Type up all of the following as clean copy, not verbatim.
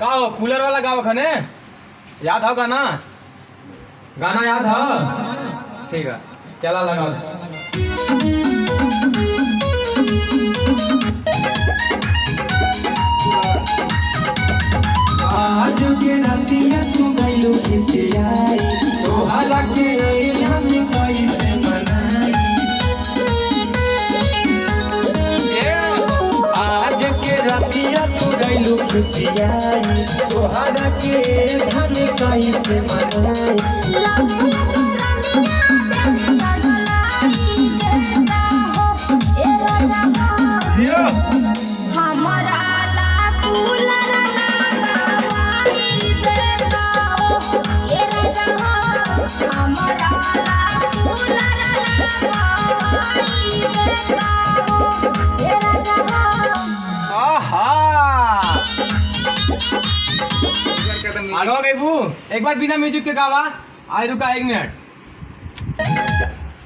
का हो कूलर वाला गाओ खने याद हो गाना गाना याद हो ठीक है चला लगाओ आज के रातिया तू गइलो किसे आई तोहरा के हम कैसे मनाई आज के रातिया तू गइलो किसे आई तोहरा के हम कैसे मनाई आगो गईबू एक बार बिना म्यूजिक के गावा आई रुका 1 मिनट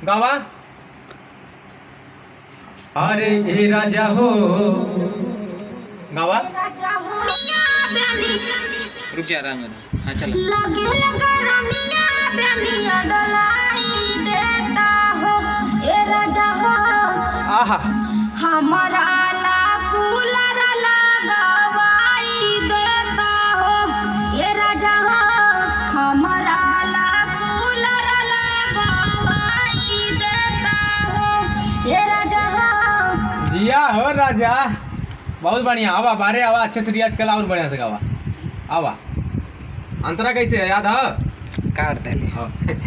गावा अरे ए राजा हो गावा रुक जा रहा हाँ चल आहा हमारा ला कूलर लगावाई देता हो ये राजा हो हमारा ला कूलर लगावाई देता हो ये राजा हो जिया हो राजा बहुत बढ़िया आवा बारे आवा अच्छे से रियाज कला और बढ़िया से गावा आवा अंतरा कैसे है याद है काट दे